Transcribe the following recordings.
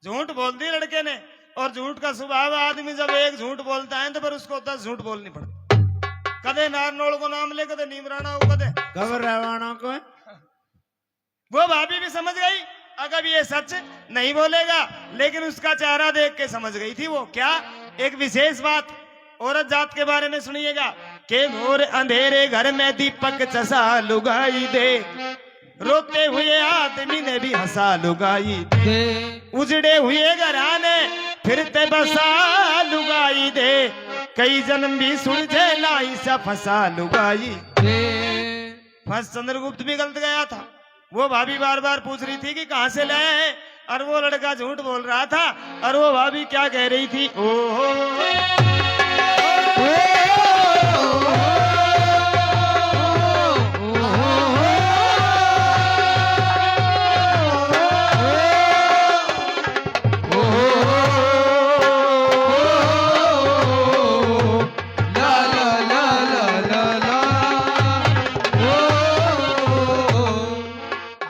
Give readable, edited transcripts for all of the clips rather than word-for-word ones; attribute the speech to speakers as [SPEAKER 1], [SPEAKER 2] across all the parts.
[SPEAKER 1] झूठ बोल दी लड़के ने। और झूठ का स्वभाव, आदमी जब एक झूठ बोलता है तो फिर उसको 10 झूठ बोलनी पड़ती। कदे नारनौल को नाम ले, कदे नीमराना हो, कदे
[SPEAKER 2] खबर रवाना को।
[SPEAKER 1] वो भाभी भी समझ गई अगर ये सच नहीं बोलेगा, लेकिन उसका चेहरा देख के समझ गई थी वो। क्या? एक विशेष बात औरत जात के बारे में सुनिएगा कि घोर अंधेरे घर में दीपक चसा लुगाई दे, रोते हुए आदमी ने भी हंसा लुगाई दे, उजड़े हुए घराने फिरते बसा लुगाई दे, कई जन्म भी सुलझे लाई सा फंसा लुगाई दे। फंस चंद्रगुप्त भी गलत गया था। वो भाभी बार बार पूछ रही थी कि कहां से लाया है, और वो लड़का झूठ बोल रहा था। और वो भाभी क्या कह रही थी, ओहो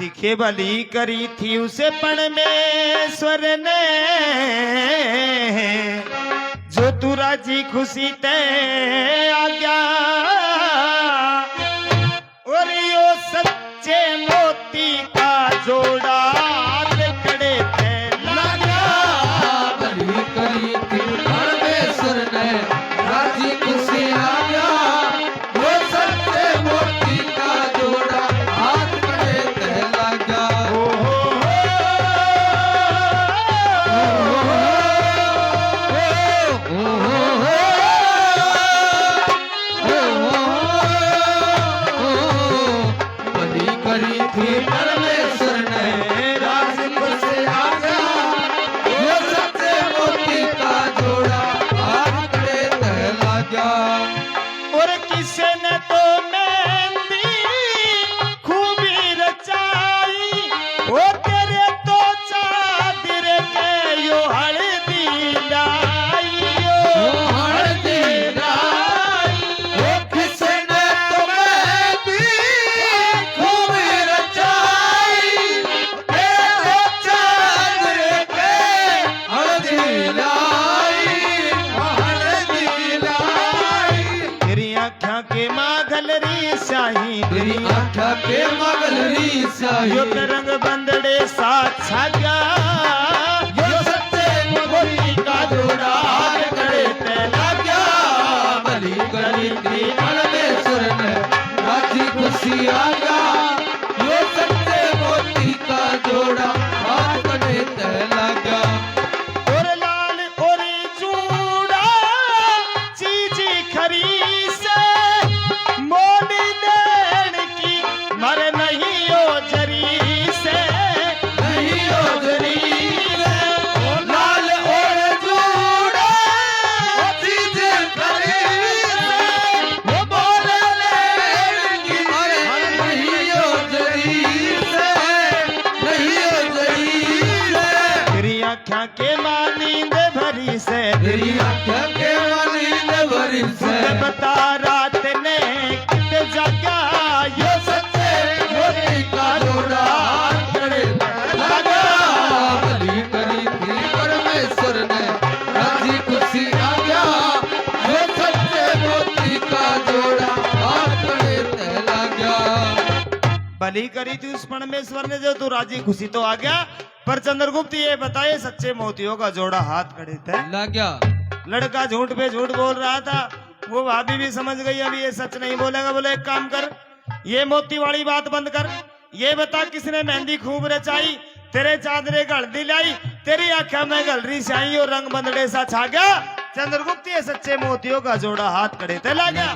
[SPEAKER 1] दिखे भली करी थी उसे परमेश्वर ने, जो तू राजी खुशी ते आज्ञा, और यो सच्चे मोती का जोड़ा खड़े थे लगा।
[SPEAKER 3] भली करी थी परमेश्वर ने, राजी खुशी आज्ञा, वो सच्चे मोती का जोड़ा हाथ खड़े थे लगा। भली करी थी परमेश्वर ने, राजी खुशी आज्ञा, वो सच्चे मोती का जोड़ा हाथ खड़े थे लगा।
[SPEAKER 1] और किसे ने तो मेहंदी खूबी रचाई, वो तेरे तो चादर के यो हल्दी लाई, यो
[SPEAKER 3] हल्दी लाई, वो किसने तुम्हें खूब रचाई, तेरे चादर के हल्दी लाई, हल्दी लाई।
[SPEAKER 1] तेरी आँखों के मागलरी शाही,
[SPEAKER 3] तेरी आँखों के मगलरी शाही,
[SPEAKER 1] यो रंग बंदड़े साथ छागा, यो सच्चे मोती का जोड़ा हाथ खड़े थे लगा।
[SPEAKER 3] भली करी थी परमेश्वर ने, राजी खुशी आज्ञा, यो सच्चे मोती का जोड़ा हाथ खड़े थे लगा।
[SPEAKER 1] और लाल और चूड़ा चीज खरी से, मोड़ी देन की मर नहीं यो जरी से,
[SPEAKER 3] नहीं हो जरी से, ओ लाल और जूड़ा चीज खरीदे, वो बोले लेगी मरे नहीं हो जरी से, नहीं हो जरी से।
[SPEAKER 1] तेरी आँखों के मानींद भरी से,
[SPEAKER 3] तेरी आँखों के मानींद भरी से,
[SPEAKER 1] बता रात ने कित जगा, यो सच्चे मोती का जोड़ा हाथ खड़े थे लगा।
[SPEAKER 3] भली करी थी परमेश्वर ने, राजी खुशी आज्ञा, वो सच्चे मोती का जोड़ा हाथ खड़े थे लगा।
[SPEAKER 1] भली करी थी उस परमेश्वर ने, जो तू राजी खुशी तो आ गया। पर चंद्रगुप्त ये बताए सच्चे मोतियों का जोड़ा हाथ खड़े थे
[SPEAKER 3] लगा।
[SPEAKER 1] लड़का झूठ पे झूठ बोल रहा था। वो भाभी भी समझ गई अभी ये सच नहीं बोलेगा। बोले एक काम कर, ये मोती वाली बात बंद कर, ये बता किसने मेहंदी खूब रचाई, तेरे चादरे हल्दी लाई, तेरी आंखों में गलरी छाई और रंग बंदड़े सा छा गया। चंद्रगुप्त ये सच्चे मोतियों का जोड़ा हाथ खड़े थे लगा।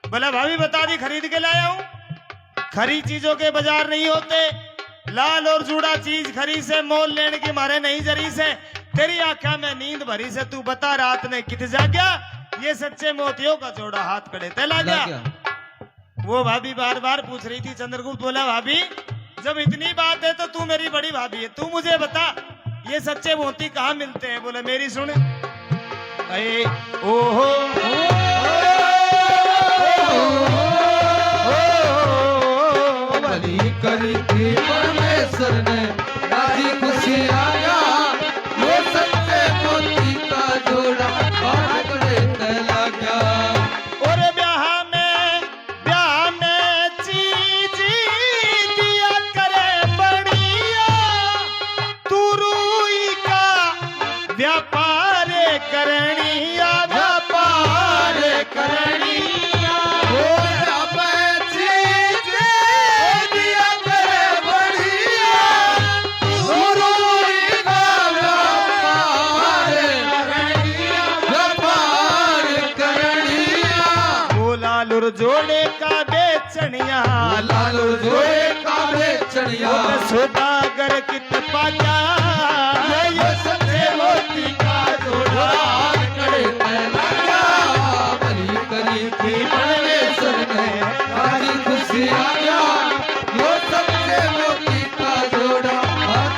[SPEAKER 1] बोला भाभी बता दी, खरीद के लाया हूं। खरी चीजों के बाजार नहीं होते, लाल और जूड़ा चीज खरी से मोल लेने के मारे नहीं जरी से, तेरी आंखों में नींद भरी से, तू बता रात ने कित जाग्या, ये सच्चे मोतियों का जोड़ा हाथ खड़े थे लगा। वो भाभी बार बार पूछ रही थी। चंद्रगुप्त बोला भाभी जब इतनी बात है तो तू मेरी बड़ी भाभी है, तू मुझे बता ये सच्चे मोती कहाँ मिलते हैं। बोले मेरी सुन, अरे ओहो
[SPEAKER 3] भली करी थी परमेश्वर ने, राजी खुशी आया
[SPEAKER 1] करनिया व्यापार करनिया
[SPEAKER 3] ओ अब चीज दिया करे बढ़िया गुरुई का व्यापार करनिया
[SPEAKER 1] बोला लुर जोड़े का बेचनिया
[SPEAKER 3] लालू जोड़े का बेचनिया
[SPEAKER 1] सौदागर कित पाया
[SPEAKER 3] ये सच्चे मोती का जोड़ा करे लगा भली करी थी परमेश्वर ने आज खुशी आया ये सच्चे मोती का जोड़ा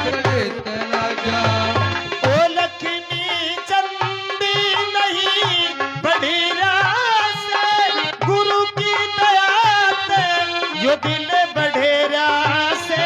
[SPEAKER 3] करे लगा
[SPEAKER 1] ओ लक्ष्मी चंदी नहीं बड़ी रास गुरु की दया से यो दिल बढ़ेरा से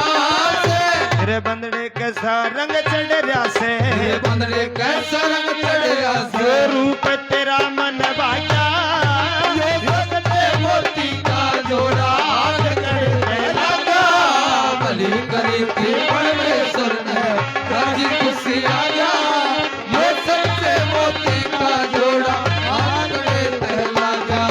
[SPEAKER 1] तेरे बंदड़े कैसा रंग चढ़ रहा से
[SPEAKER 3] बंदरे कैसा रंग चढ़िया
[SPEAKER 1] जो
[SPEAKER 3] से
[SPEAKER 1] रूप तेरा मन भाया
[SPEAKER 3] मोती का जोड़ा करने लगा भली करी थी परमेश्वर ने राजी खुशी आया ये सच्चे मोती का जोड़ा करने लगा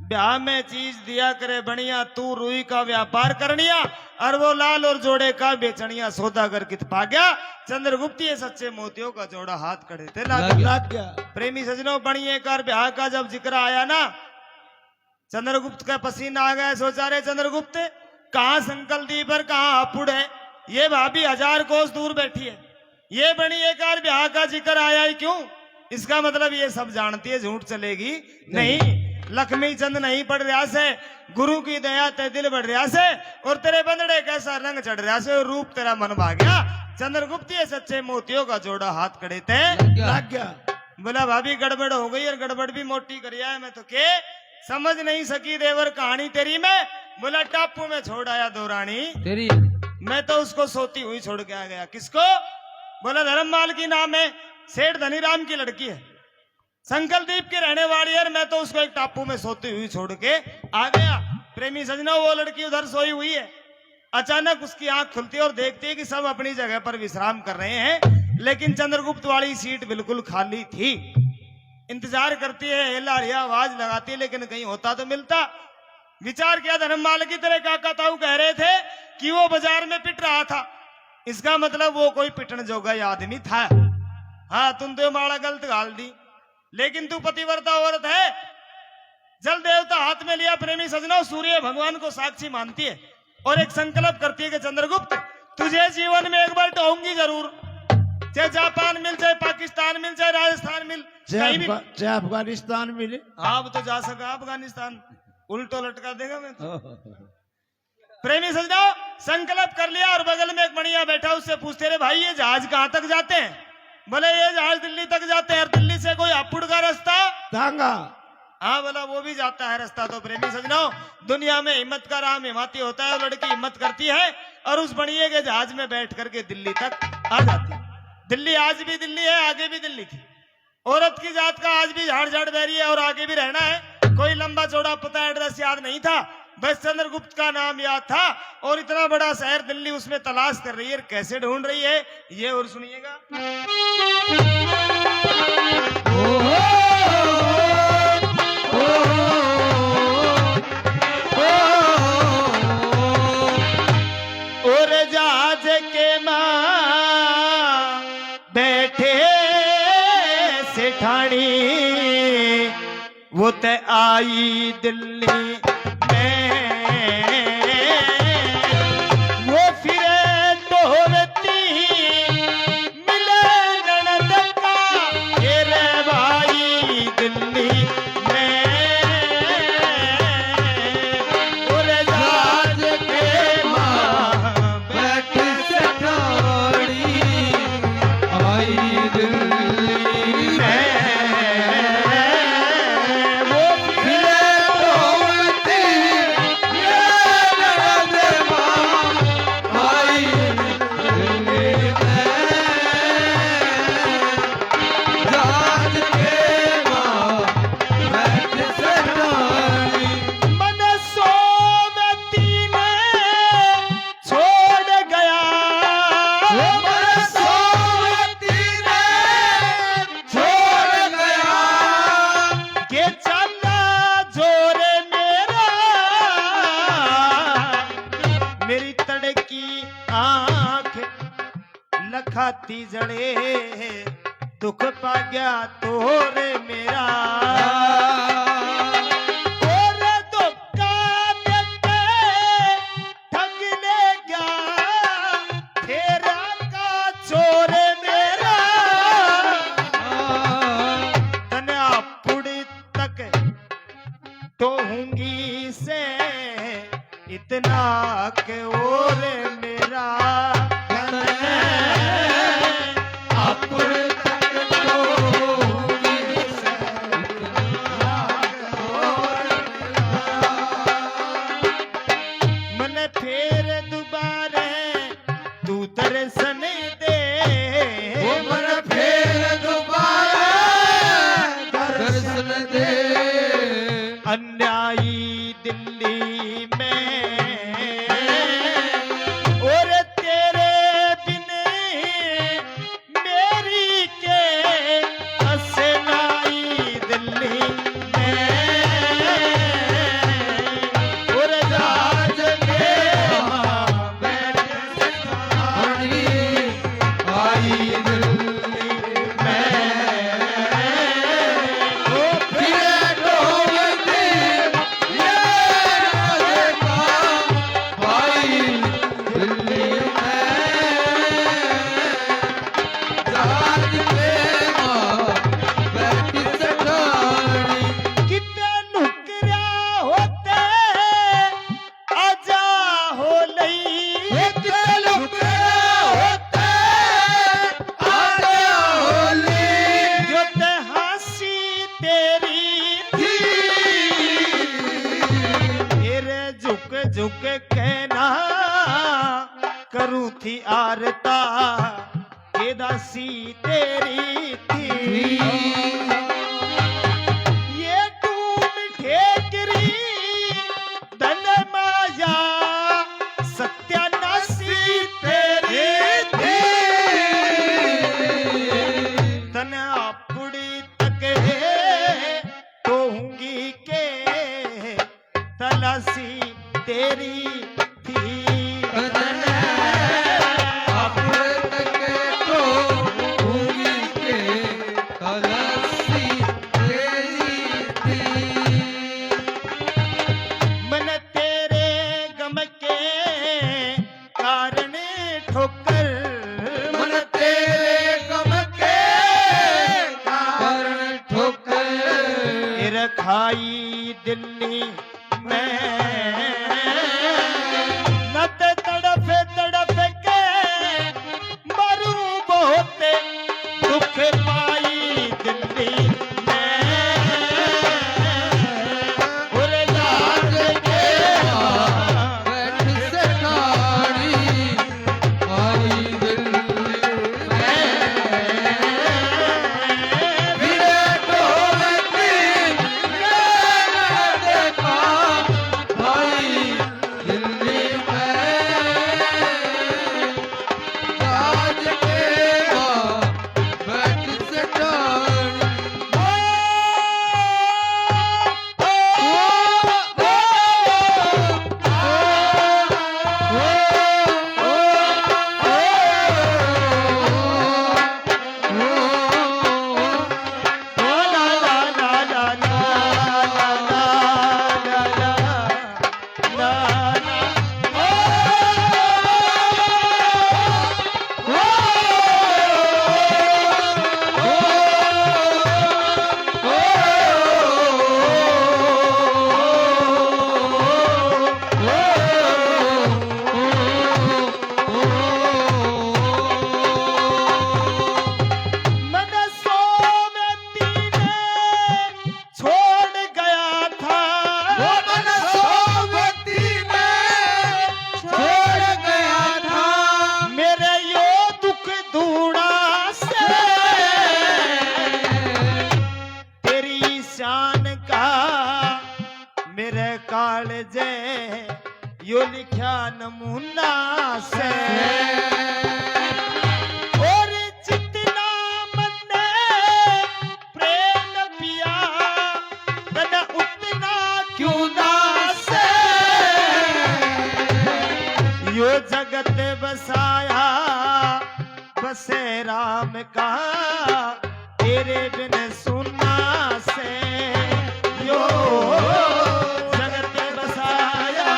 [SPEAKER 1] ब्याह में चीज दिया करे बढ़िया तू रुई का व्यापार करनिया और वो लाल और जोड़े का बेचनिया सौदागर कित पा गया चंद्रगुप्त ये सच्चे मोतियों का जोड़ा हाथ खड़े थे
[SPEAKER 3] लग गया
[SPEAKER 1] प्रेमी सजनों बढ़िए कर ब्याह का जब जिक्र आया ना चंद्रगुप्त का पसीना आ गया सोचा रहे चंद्रगुप्त कहाँ संकल्प पर कहाँ अपुड़ है ये भाभी 1000 कोस दूर बैठी है ये बढ़िए कार ब्याह का जिक्र आया ही क्यों इसका मतलब ये सब जानती है झूठ चलेगी नहीं लक्ष्मी चंद नहीं पड़ रहा से गुरु की दया ते दिल बढ़ रहा से और तेरे बंदड़े कैसा रंग चढ़ रहा से और रूप तेरा मन भाग गया चंद्रगुप्त ये सच्चे मोतियों का जोड़ा हाथ खड़े थे
[SPEAKER 3] लग गया
[SPEAKER 1] बोला भाभी गड़बड़ हो गई और गड़बड़ भी मोटी करिया है मैं तो के समझ नहीं सकी देवर कहानी तेरी में बोला टापू में छोड़ आया दो रानी
[SPEAKER 3] तेरी
[SPEAKER 1] मैं तो उसको सोती हुई छोड़ के आ गया किसको बोला धर्ममाल की नाम है सेठ धनीराम की लड़की है संकलदीप की रहने वाली है मैं तो उसको एक टापू में सोती हुई छोड़ के आ गया प्रेमी सजना वो लड़की उधर सोई हुई है अचानक उसकी आंख खुलती है और देखती है कि सब अपनी जगह पर विश्राम कर रहे हैं लेकिन चंद्रगुप्त वाली सीट बिल्कुल खाली थी इंतजार करती है हेलाड़िया आवाज लगाती है लेकिन कहीं होता तो मिलता विचार किया धर्ममाल की तरह काका ताऊ कह रहे थे कि वो बाजार में पिट रहा था इसका मतलब वो कोई पिटने जोगा आदमी था हाँ तुम तो माड़ा गलत गाल दी लेकिन तू पतिव्रता औरत है जल देवता हाथ में लिया प्रेमी सजना सूर्य भगवान को साक्षी मानती है और एक संकल्प करती है कि चंद्रगुप्त तुझे जीवन में एक बार टहूंगी जरूर चाहे जापान मिल चाहे पाकिस्तान मिल चाहे राजस्थान मिल कहीं भी
[SPEAKER 3] चाहे अफगानिस्तान मिले
[SPEAKER 1] अब तो जा सका अफगानिस्तान उल्टो लटका देगा मैं तो। प्रेमी सजना संकल्प कर लिया और बगल में एक बढ़िया बैठा उससे पूछते रहे भाई ये जहाज कहाँ तक जाते हैं बोले ये जहाज दिल्ली तक जाते हैं और दिल्ली से कोई अपुड़ का रास्ता
[SPEAKER 3] तांगा
[SPEAKER 1] हाँ बोला वो भी जाता है रास्ता तो प्रेमी सजनो दुनिया में हिम्मत का राम हिम्मती होता है लड़की हिम्मत करती है और उस बढ़िए के जहाज में बैठ करके दिल्ली तक आ जाती है दिल्ली आज भी दिल्ली है आगे भी दिल्ली थी औरत की जात का आज भी झाड़ झाड़ बहरी है और आगे भी रहना है कोई लंबा चौड़ा पता एड्रेस याद नहीं था बस चंद्रगुप्त का नाम याद था और इतना बड़ा शहर दिल्ली उसमें तलाश कर रही है कैसे ढूंढ रही है ये और सुनिएगा और जहाज के मां बैठे सेठानी वो ते आई दिल्ली वो फिरे टोरती मिले ननद का रे भाई दिल्ली में और जहाज के मां
[SPEAKER 3] बैठ सेठानी आई दिल्ली
[SPEAKER 1] में वो
[SPEAKER 3] फिरे टोरती
[SPEAKER 1] लखाती जड़े दुख पा गया तोरे मेरा और धोखा देके ठग ले गया तेरा का चोरे मेरा तने पुड़ी तक टोहूंगी से इतना के और मेरा मन फिर दोबारा तू दर्शन दे
[SPEAKER 3] मन फिर दोबारा दर्शन दे
[SPEAKER 1] अन्यायी दिल्ली में और तेरे बिन मेरी के हसनाई दिल्ली में और राज के
[SPEAKER 3] आई दिल्ली में ओ फिर ढोलती ये राधिका आई दिल्ली में राज के मां बैठी सठानी
[SPEAKER 1] कितने नुकरिया होते आजा हो लई जो ते हंसी तेरी थी तेरे झुक झुक कहना करूं थी आरता ये दासी तेरी थी ये डूब ठेकरी धन माया सत्यानाशी तेरी थी तन पुड़ी तक टोहूंगी के तलाशी तेरी थी मन तेरे गम के कारण ठोकर
[SPEAKER 3] मन तेरे गम के कारण ठोकर
[SPEAKER 1] रखाई दिल्ली में नत तड़फ तड़फ के मरू बहुत दुख पाई दिल्ली में और लाज के
[SPEAKER 3] बैठी सठानी आई दिल्ली में फिर ढोलती ये राधिका
[SPEAKER 1] बसे राम का तेरे बिन सुना से यो जगत बसाया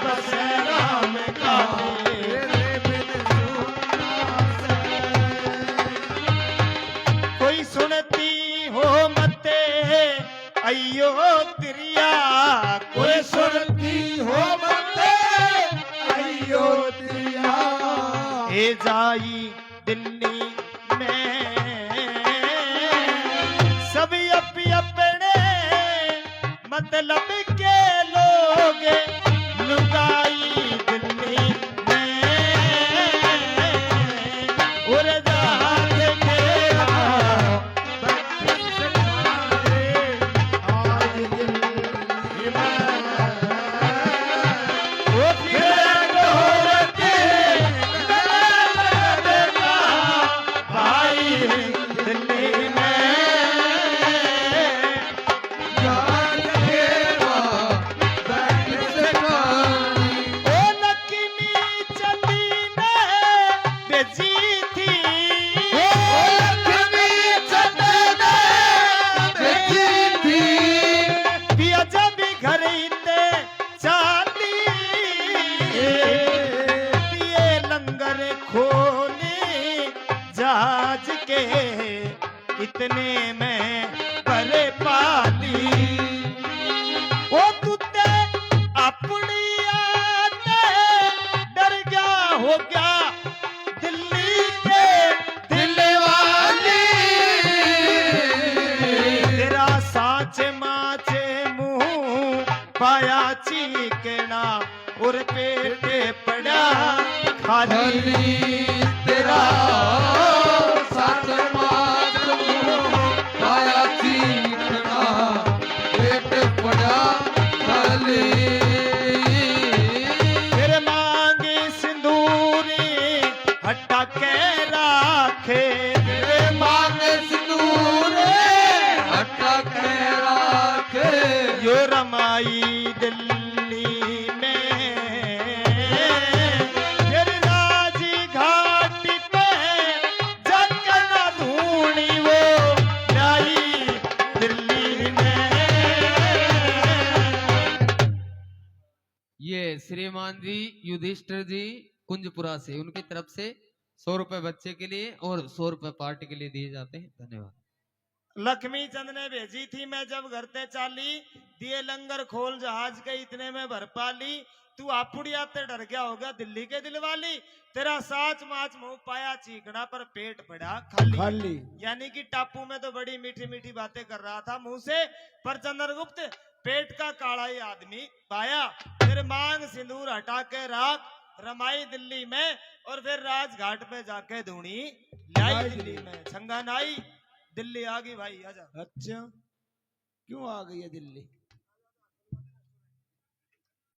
[SPEAKER 1] बसे राम का
[SPEAKER 3] तेरे बिन सुना से।
[SPEAKER 1] कोई सुनती हो मते अयो तिरिया
[SPEAKER 3] कोई सुनती हो मते अयोध्या।
[SPEAKER 1] ए जाई दिल्ली में सभी अपने मतलब के लोग लुगाई दिल्ली में और जहाज के
[SPEAKER 3] आज दिल्ली में
[SPEAKER 1] वो फिर ढोलते लगा भाई दिल्ली में
[SPEAKER 3] जान घेरा बैठ सकानी।
[SPEAKER 1] ओ लक्ष्मी चली ने बेची थी
[SPEAKER 3] ओ लक्ष्मी चंदना बेची थी।
[SPEAKER 1] पिया जब घर इते चाली दिए लंगर खोले जहाज के इतने में पर पाली ओ तुते अपनी आते डर गया हो गया दिल्ली के दिल वाली तेरा साच माचे मुंह पाया चीकना और पेट पड़ा खाली
[SPEAKER 3] खाली तेरा साथ मात पाया चीखना पेट पड़ा खाली।
[SPEAKER 1] फिर मांगे सिंदूरी हटा के राखे
[SPEAKER 3] तेरे मांग सिंदूर अटक राखे।
[SPEAKER 1] यो रमाई दिल्ली में फिर राजी घाट पे जगना धूनी वो लाई दिल्ली में
[SPEAKER 2] ये श्रीमान जी युधिष्ठिर जी कुंजपुरा से, उनकी तरफ से 100 रुपए बच्चे के लिए और 100 रुपए पार्टी के लिए दिए जाते हैं। धन्यवाद।
[SPEAKER 1] लक्ष्मी चंद ने भेजी थी मैं जब घर ते चाली दिए लंगर खोल जहाज के इतने में भर पाली तू आपुड़िया ते डर गया होगा दिल्ली के दिल वाली तेरा साच माच मुंह पाया चीकना पर पेट पड़ा खाली
[SPEAKER 3] खाली
[SPEAKER 1] यानी कि टापू में तो बड़ी मीठी मीठी बातें कर रहा था मुंह से पर चंद्रगुप्त पेट का काला ही आदमी पाया फिर मांग सिंदूर हटा के राख रमाई दिल्ली में और फिर राजघाट पे जाके धूनी लाई दिल्ली में छंगा नाई दिल्ली आ गई भाई आजा
[SPEAKER 3] अच्छा क्यों आ गई है दिल्ली?